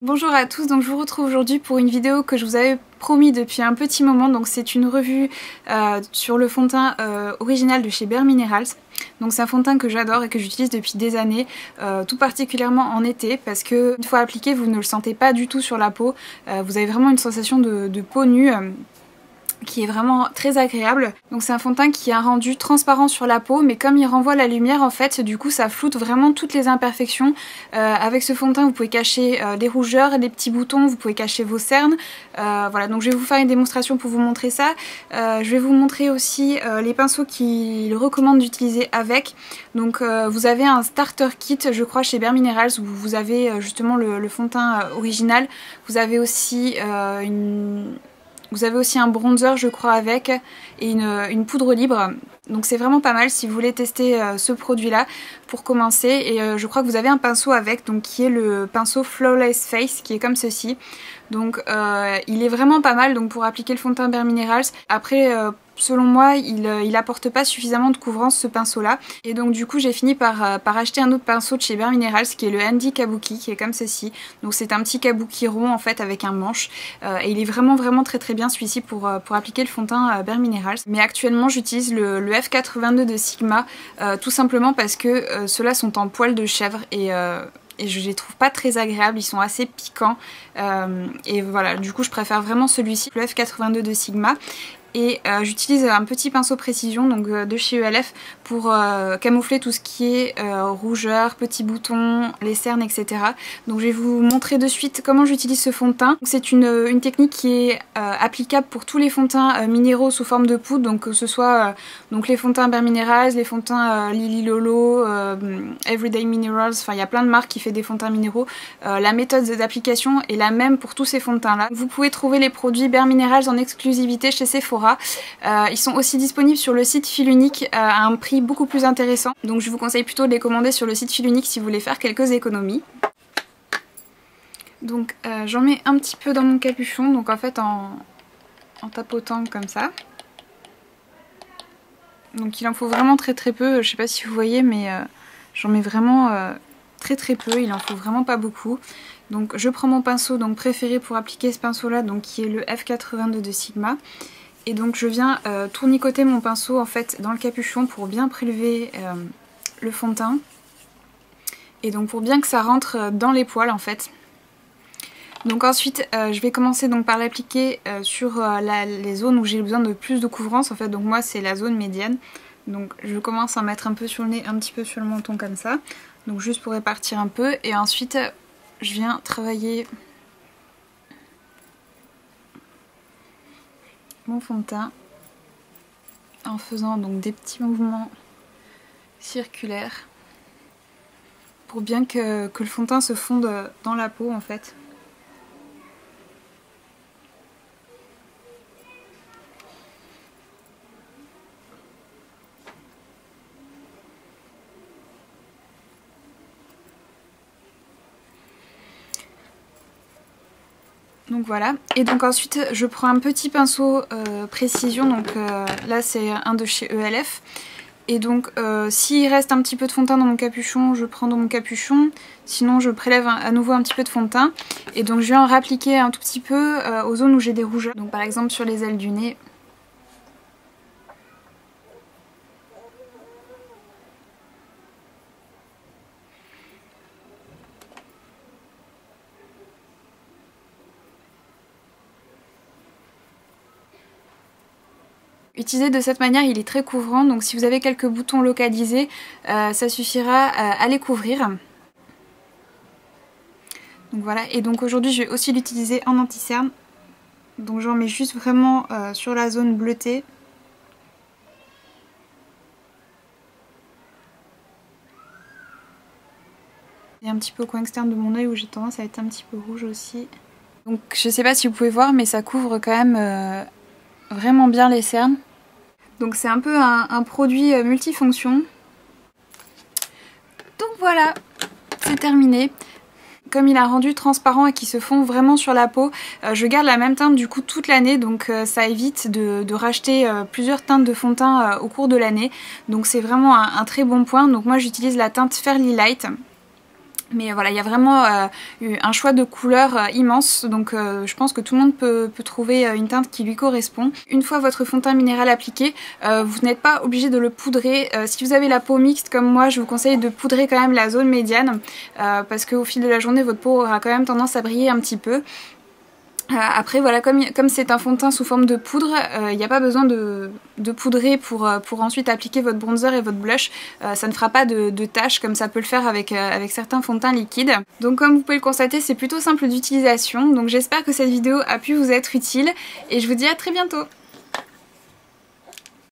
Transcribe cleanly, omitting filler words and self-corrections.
Bonjour à tous, donc je vous retrouve aujourd'hui pour une vidéo que je vous avais promis depuis un petit moment. Donc c'est une revue sur le fond de teint original de chez Bare Minerals. Donc c'est un fond de teint que j'adore et que j'utilise depuis des années, tout particulièrement en été, parce que une fois appliqué vous ne le sentez pas du tout sur la peau. Vous avez vraiment une sensation de peau nue. Qui est vraiment très agréable. Donc c'est un fond de teint qui a un rendu transparent sur la peau, mais comme il renvoie la lumière en fait, du coup ça floute vraiment toutes les imperfections. Avec ce fond de teint vous pouvez cacher les rougeurs, les petits boutons, vous pouvez cacher vos cernes. Voilà, donc je vais vous faire une démonstration pour vous montrer ça. Je vais vous montrer aussi les pinceaux qu'il recommande d'utiliser avec. Donc vous avez un starter kit je crois chez Bare Minerals où vous avez justement le fond de teint original. Vous avez aussi un bronzer je crois avec et une poudre libre. Donc c'est vraiment pas mal si vous voulez tester ce produit là pour commencer. Et je crois que vous avez un pinceau avec, donc qui est le pinceau Flawless Face qui est comme ceci. Donc il est vraiment pas mal donc pour appliquer le fond de teint Bare Minerals. Après selon moi il apporte pas suffisamment de couvrance ce pinceau là. Et donc du coup j'ai fini par acheter un autre pinceau de chez Bare Minerals qui est le Handy Kabuki, qui est comme ceci. Donc c'est un petit kabuki rond en fait avec un manche. Et il est vraiment très bien celui-ci pour appliquer le fond de teint Bare Minerals. Mais actuellement j'utilise le F82 de Sigma tout simplement parce que ceux-là sont en poil de chèvre et je les trouve pas très agréables, ils sont assez piquants et voilà, du coup je préfère vraiment celui-ci, le F82 de Sigma. Et j'utilise un petit pinceau précision donc de chez ELF pour camoufler tout ce qui est rougeur, petits boutons, les cernes, etc. Donc je vais vous montrer de suite comment j'utilise ce fond de teint. C'est une technique qui est applicable pour tous les fonds de teint minéraux sous forme de poudre, donc que ce soit donc les fonds de teint Bare Minerals, les fonds de teint Lily Lolo, Everyday Minerals, enfin il y a plein de marques qui font des fonds de teint minéraux. La méthode d'application est la même pour tous ces fonds de teint là. Vous pouvez trouver les produits Bare Minerals en exclusivité chez Sephora. Ils sont aussi disponibles sur le site Filunique à un prix beaucoup plus intéressant. Donc je vous conseille plutôt de les commander sur le site Filunique si vous voulez faire quelques économies. Donc j'en mets un petit peu dans mon capuchon, donc en fait en tapotant comme ça. Donc il en faut vraiment très peu, je sais pas si vous voyez mais j'en mets vraiment très peu, il en faut vraiment pas beaucoup. Donc je prends mon pinceau donc préféré pour appliquer ce pinceau là, donc qui est le F82 de Sigma. Et donc je viens tournicoter mon pinceau en fait dans le capuchon pour bien prélever le fond de teint. Et donc pour bien que ça rentre dans les poils en fait. Donc ensuite je vais commencer donc par l'appliquer sur les zones où j'ai besoin de plus de couvrance en fait. Donc moi c'est la zone médiane. Donc je commence à en mettre un peu sur le nez, un petit peu sur le menton comme ça. Donc juste pour répartir un peu. Et ensuite je viens travailler mon fond de teint en faisant donc des petits mouvements circulaires pour bien que le fond de teint se fonde dans la peau en fait. Donc voilà, et donc ensuite je prends un petit pinceau précision, donc là c'est un de chez ELF. Et donc s'il reste un petit peu de fond de teint dans mon capuchon, je prends dans mon capuchon, sinon je prélève à nouveau un petit peu de fond de teint. Et donc je viens en réappliquer un tout petit peu aux zones où j'ai des rougeurs, donc par exemple sur les ailes du nez. Utilisé de cette manière, il est très couvrant, donc si vous avez quelques boutons localisés, ça suffira à les couvrir. Donc voilà, et donc aujourd'hui je vais aussi l'utiliser en anti-cerne. Donc j'en mets juste vraiment sur la zone bleutée. Et un petit peu au coin externe de mon œil où j'ai tendance à être un petit peu rouge aussi. Donc je sais pas si vous pouvez voir, mais ça couvre quand même vraiment bien les cernes. Donc c'est un peu un produit multifonction. Donc voilà, c'est terminé. Comme il a rendu transparent et qu'il se fond vraiment sur la peau, je garde la même teinte du coup toute l'année, donc ça évite de racheter plusieurs teintes de fond de teint au cours de l'année. Donc c'est vraiment un très bon point. Donc moi j'utilise la teinte Fairly Light. Mais voilà, il y a vraiment un choix de couleurs immense, donc je pense que tout le monde peut trouver une teinte qui lui correspond. Une fois votre fond de teint minéral appliqué, vous n'êtes pas obligé de le poudrer. Si vous avez la peau mixte comme moi, je vous conseille de poudrer quand même la zone médiane, parce qu'au fil de la journée, votre peau aura quand même tendance à briller un petit peu. Après voilà, comme c'est un fond de teint sous forme de poudre, il n'y a pas besoin de poudrer pour ensuite appliquer votre bronzer et votre blush. Ça ne fera pas de taches comme ça peut le faire avec certains fonds de teint liquides. Donc comme vous pouvez le constater, c'est plutôt simple d'utilisation. Donc j'espère que cette vidéo a pu vous être utile et je vous dis à très bientôt.